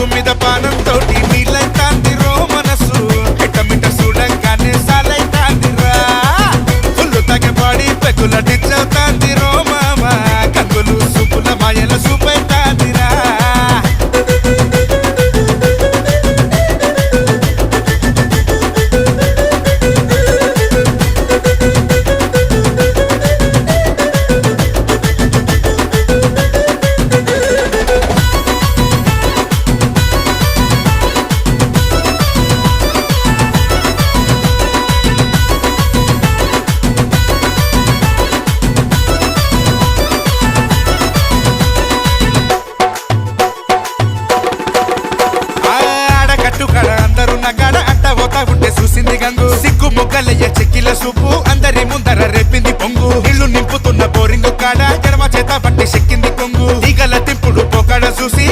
పెరుగు మీద పానంతో నీళ్ళైతాందిరో మనసు మిట చూడంగానే సాలైతాందిరా ఫుల్లు తగ్గబాడి పెకుల డిచ్చవుతాందిరో మామ కంగులు సూపుల మాయల సూపైతాందిరా అందరున్న అట్ట పోతా ఉంటే చూసింది గంగు సిగ్గు మొగ్గలయ్య చెక్కిల సూపు అందరి ముందర రేపింది పొంగు ఇల్లు నింపుతున్న బోరింగు కాడ జడమ చేత పట్టి చెక్కింది కొంగు ఈగల తింపుడు పోకాడ చూసి